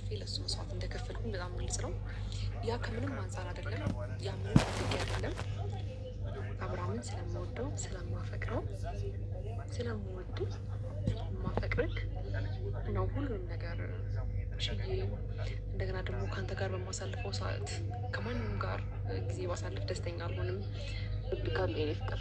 አሳልፌ ለሱ መስዋዕት እንደከፈልኩኝ በጣም ግልጽ ነው። ያ ከምንም አንጻር አይደለም፣ ያ ምንም አድርጌ አይደለም። አብርሃምን ስለምወደው ስለማፈቅረው ስለምወድ ማፈቅርክ ነው ሁሉንም ነገር ችዬ እንደገና ደግሞ ከአንተ ጋር በማሳልፈው ሰዓት ከማንም ጋር ጊዜ ባሳልፍ ደስተኛ አልሆንም። ብቃል የኔ ፍቅር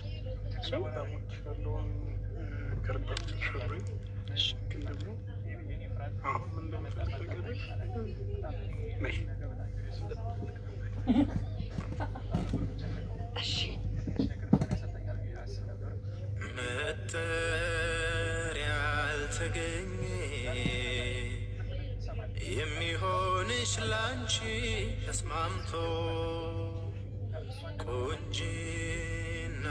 መጠሪያ ያልተገኘ የሚሆንሽ ላንቺ ተስማምቶ ቆንጂና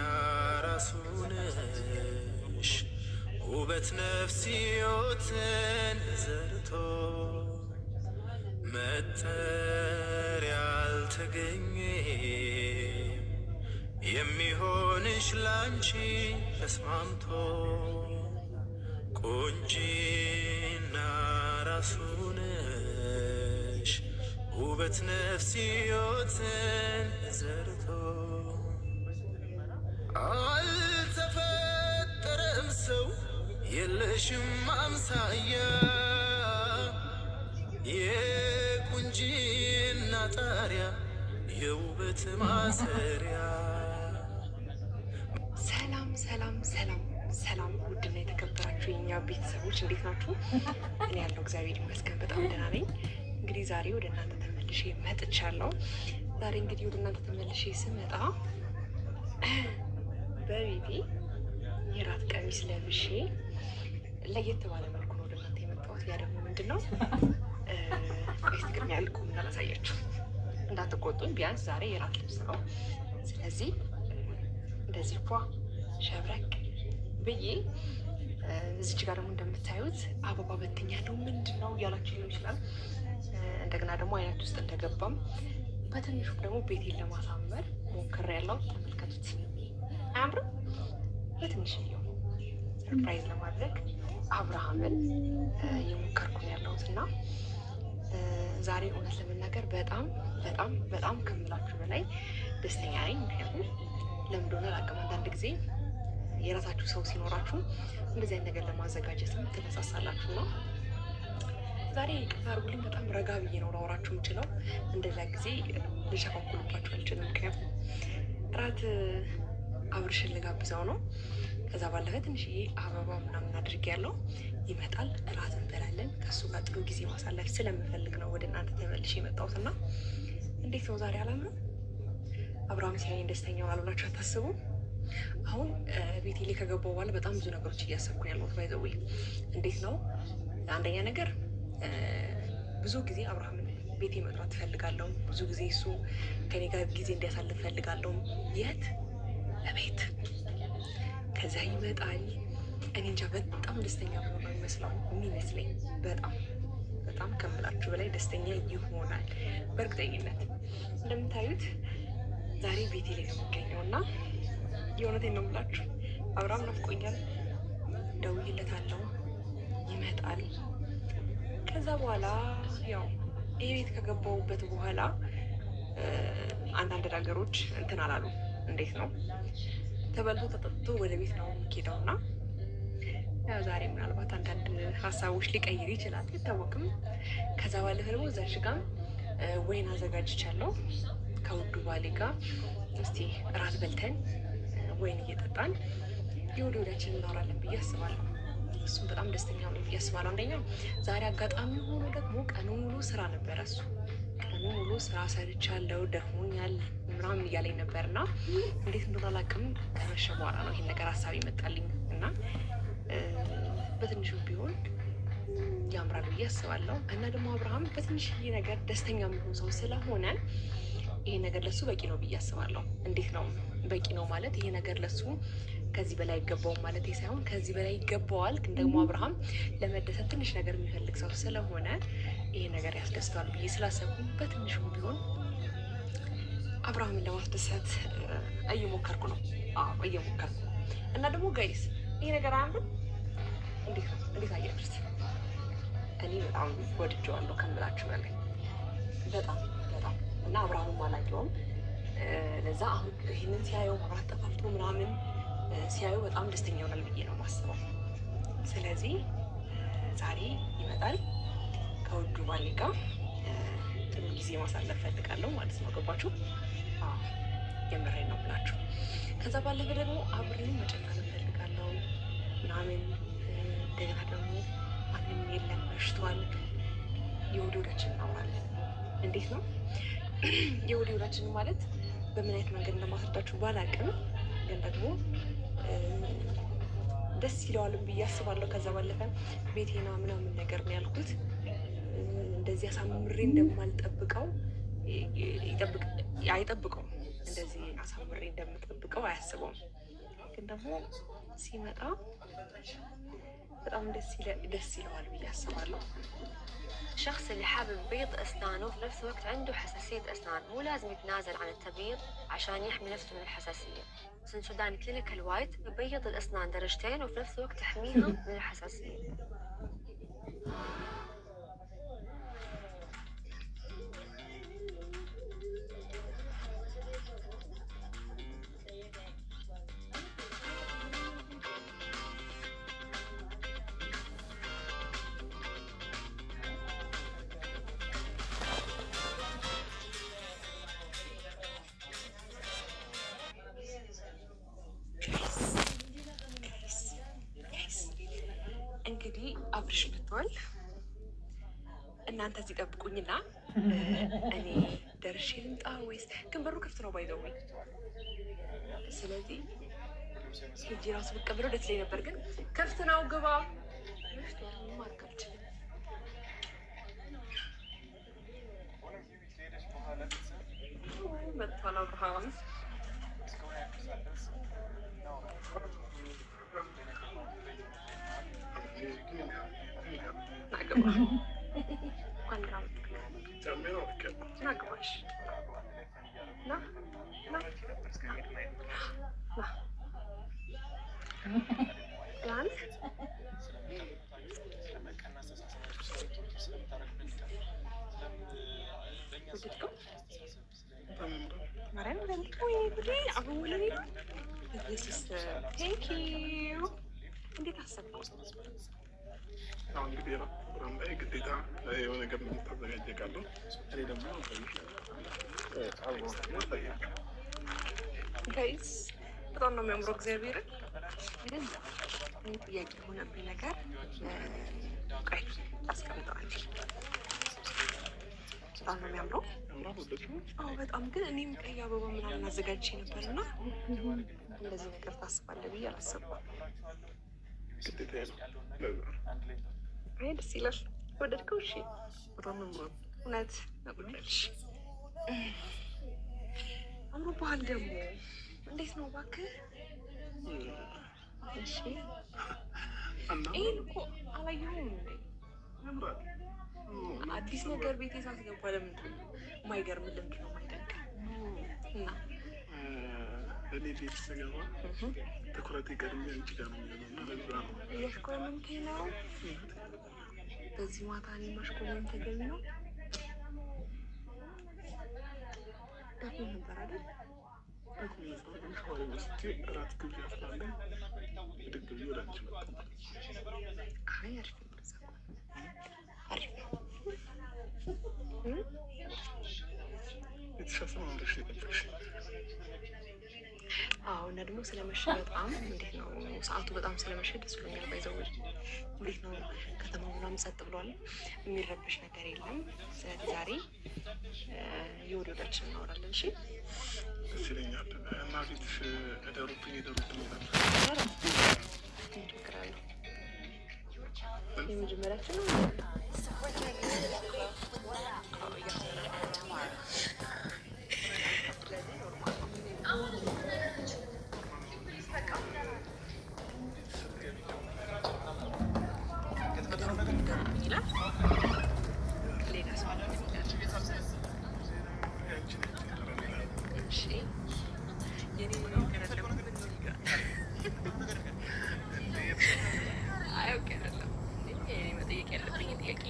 ራሱ ነሽ ውበት ነፍስ ሕይወትን ዘርቶ መጠሪያ ያልተገኘ የሚሆንሽ ላንቺ ተስማምቶ ቆንጂና ራሱ ነሽ ውበት ነፍስ ሕይወትን ዘርቶ አልተፈጠረም ሰው የለሽም አምሳያ የቁንጂና ጣሪያ የውበት ማሰሪያ። ሰላም ሰላም ሰላም ሰላም፣ ውድና የተከበራችሁ የኛ ቤተሰቦች እንዴት ናችሁ? እኔ ያለው እግዚአብሔር ይመስገን በጣም ደህና ነኝ። እንግዲህ ዛሬ ወደ እናንተ ተመልሼ መጥቻለሁ። ዛሬ እንግዲህ ወደ እናንተ ተመልሼ ስመጣ በቤቴ የራት ቀሚስ ለብሼ ለየት ባለ መልኩ ነው ወደ እናንተ የመጣሁት። ያ ደግሞ ምንድን ነው? ቆይስ ቅድሚያ ልቁም እንዳላሳያችሁ እንዳትቆጡኝ። ቢያንስ ዛሬ የራት ልብስ ነው። ስለዚህ እንደዚህ ፏ ሸብረቅ ብዬ እዚች ጋር ደግሞ እንደምታዩት አበባ በትኛለሁ። ምንድን ነው እያላችሁ ሊሆን ይችላል። እንደገና ደግሞ አይናችሁ ውስጥ እንደገባም በትንሹ ደግሞ ቤቴን ለማሳመር ሞክሬያለሁ። ተመልከቱት፣ አያምርም? በትንሽዬው ሰርፕራይዝ ለማድረግ አብርሃምን የሞከርኩን ያለሁት እና ዛሬ እውነት ለመናገር በጣም በጣም በጣም ከምላችሁ በላይ ደስተኛ ነኝ። ምክንያቱም ለምን እንደሆነ አላውቅም። አንዳንድ ጊዜ የራሳችሁ ሰው ሲኖራችሁ እንደዚህ አይነት ነገር ለማዘጋጀትም ትነሳሳላችሁ ነው። ዛሬ ይቅርታ አድርጉልኝ፣ በጣም ረጋ ብዬ ነው ላወራችሁ የምችለው። እንደዚያ ጊዜ ልሸፋፍልባችሁ አልችልም። ምክንያቱም እራት አብርሽን ልጋብዘው ነው። ከዛ ባለፈ ትንሽዬ አበባ ምናምን አድርጌያለሁ። ይመጣል፣ እራት እንበላለን። ከእሱ ጋር ጥሩ ጊዜ ማሳለፍ ስለምፈልግ ነው ወደ እናንተ ተመልሼ የመጣሁት እና እንዴት ነው ዛሬ አላምነው? አብርሃም ሲያየኝ ደስተኛ ሆናል ብላችሁ አታስቡ? አሁን ቤቴ ላይ ከገባሁ በኋላ በጣም ብዙ ነገሮች እያሰብኩ ነው ያለሁት። ባይዘዌ እንዴት ነው? አንደኛ ነገር ብዙ ጊዜ አብርሃምን ቤቴ መጥራት እፈልጋለሁ። ብዙ ጊዜ እሱ ከኔ ጋር ጊዜ እንዲያሳልፍ እፈልጋለሁ። የት? ለቤት። ከዛ ይመጣል። እኔ እንጃ በጣም ደስተኛ ሆኖ ነው የሚመስለኝ። በጣም በጣም ከምላችሁ በላይ ደስተኛ ይሆናል በእርግጠኝነት። እንደምታዩት ዛሬ ቤቴ ላይ ነው የሚገኘው እና የእውነቴን ነው የምላችሁ አብርሃም ናፍቆኛል። ደውዬለታለሁ፣ ይመጣል። ከዛ በኋላ ያው ይህ ቤት ከገባሁበት በኋላ አንዳንድ ነገሮች እንትን አላሉ። እንዴት ነው? ተበልቶ ተጠጥቶ ወደ ቤት ነው የሚሄደው እና ያው ዛሬ ምናልባት አንዳንድ ሀሳቦች ሊቀይር ይችላል፣ አይታወቅም። ከዛ ባለፈ ደግሞ እዛች ጋር ወይን አዘጋጅቻለሁ ከውዱ ባሌ ጋር። እስቲ እራት በልተን ወይን እየጠጣን የወደ ወዳችን እናወራለን ብዬ አስባለሁ። እሱም በጣም ደስተኛ ነው ብዬ አስባለሁ። አንደኛው ዛሬ አጋጣሚ ሆኖ ደግሞ ቀኑ ሙሉ ስራ ነበረ። እሱ ቀኑ ሙሉ ስራ ሰርቻለሁ ደክሞኛል ምናምን እያለኝ ነበር እና እንዴት እንደሆነ አላውቅም። ከመሸ በኋላ ነው ይሄን ነገር ሀሳብ ይመጣልኝ እና በትንሹ ቢሆን ያምራል ብዬ አስባለሁ። እና ደግሞ አብርሃም በትንሽዬ ነገር ደስተኛ የሚሆን ሰው ስለሆነ ይሄ ነገር ለሱ በቂ ነው ብዬ አስባለሁ። እንዴት ነው በቂ ነው ማለት? ይሄ ነገር ለሱ ከዚህ በላይ ይገባው ማለት ሳይሆን ከዚህ በላይ ይገባዋል። ግን ደግሞ አብርሃም ለመደሰት ትንሽ ነገር የሚፈልግ ሰው ስለሆነ ይሄ ነገር ያስደስተዋል ብዬ ስላሰብኩ በትንሹ ቢሆን አብርሃምን ለማስደሰት እየሞከርኩ ነው። እየሞከርኩ እና ደግሞ ጋይስ ይሄ ነገር አያምርም? እንዴት አያችሁት? እኔ በጣም ወድጄዋለሁ ከምላችሁ በላይ በጣም በጣም እና አብርሃምም አላየውም። ለዛ አሁን ይህንን ሲያየው መብራት ጠፋፍቶ ምናምን ሲያዩ በጣም ደስተኛ ይሆናል ብዬ ነው የማስበው። ስለዚህ ዛሬ ይመጣል ከውዱ ባሌ ጋር ጥሩ ጊዜ ማሳለፍ ፈልጋለሁ ማለት ነው። ገባችሁ? የምሬን ነው ብላችሁ። ከዛ ባለፈ ደግሞ አብሬን መጨፈር ፈልጋለሁ ምናምን። እንደገና ደግሞ ማንም የለም መሽቷል። የወዲ ወዳችን እናወራለን። እንዴት ነው የወዲ ወዳችን ማለት በምን አይነት መንገድ እንደማስረዳችሁ ባላቅም፣ ግን ደግሞ ደስ ይለዋልም ብዬ አስባለሁ። ከዛ ባለፈ ቤቴና ምናምን ነገር ነው ያልኩት። እንደዚህ አሳምሬ እንደማልጠብቀው አይጠብቀውም። እንደዚህ አሳምሬ እንደምጠብቀው አያስበውም። ግን ደግሞ ሲመጣ በጣም ደስ ይለዋል ብዬ አስባለሁ። الشخص اللي حابب يبيض أسنانه في نفس الوقت عنده حساسية أسنان مو لازم يتنازل عن التبييض عشان يحمي نفسه من الحساسية. سنسودان كلينيكال وايت يبيض الأسنان درجتين وفي نفس الوقت يحميها من الحساسية. እንግዲህ አብርሽ ብትሆን እናንተ እዚህ ጠብቁኝና እኔ ደርሼ ልምጣ ወይስ? ግን በሩ ክፍት ነው ባይዘውኝ። ስለዚህ ሄጄ ራሱ ብቀበለው ደስ ይለኝ ነበር፣ ግን ክፍት ነው። ግባ። ማድረግ አልችልም። መጥቷል አብርሃም። እንዴት አሰብኩ? አሁን እንግዲህ ፕሮግራም ላይ ግዴታ የሆነ ነገር እንድታዘጋጅ ቃለሁ። እኔ ደግሞ ጋይስ በጣም ነው የሚያምረው። እግዚአብሔርን ግን ጥያቄ የሆነብኝ ነገር ቀይ አስቀምጠዋል። በጣም ነው የሚያምረው። አዎ በጣም ግን እኔም ቀይ አበባ ምናምን አዘጋጅቼ ነበር እና እንደዚህ ነገር ታስባለህ ብዬ አላሰብኩም። አይ ደስ ይላል። ወደድከው? እሺ በጣም ነው የምወደው። እውነት ነግሬያለሽ። አምሮብሃል ደግሞ። እንዴት ነው እባክህ? እሺ ይሄን እኮ አላየሁም እንዴ? አዲስ ነገር ቤቴ ሳስገባ ለምንድን ነው የማይገርም? ልምድ ነው የማይደንቅ እና እኔ ቤት ስገባ ትኩረቴ ቀድሜ አንቺ ጋር ነው የሚሆነው እና ለዛ ነው እያሽኮረመምከኝ ነው። በዚህ ማታ እኔ ማሽኮረመም ተገቢ ነው? ደግሞ ነበር አይደል? እራት ግብዣ ስላለኝ ብድግ ብዬ ወደ አንቺ መጣሁ። አይ አሪፍ ነው። አሪፍ ነው። የተሻለ ነው እንደሽ የጠበቅሽ? አዎ እና ደግሞ ስለመሸ በጣም እንዴት ነው ሰዓቱ በጣም ስለመሸ ደስ ብሎኛል። ባይዘው እንዴት ነው ከተማው ምናምን ጸጥ ብሏል። የሚረብሽ ነገር የለም። ስለዚህ ዛሬ የወዲ ወዳችን እናወራለን። እሺ ደስ ይለኛል። እና ቤትሽ እደሩብኝ ይላል። እንሞክራለን። የመጀመሪያችን ነው። መጠየቅ ያለብኝ ጥያቄ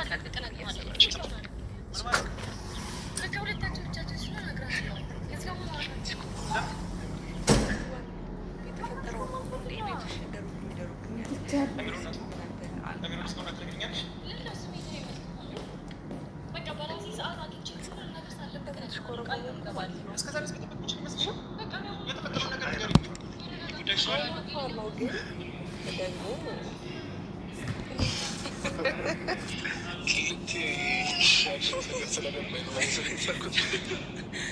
ፈቅድቀን እያሰባቸው كنت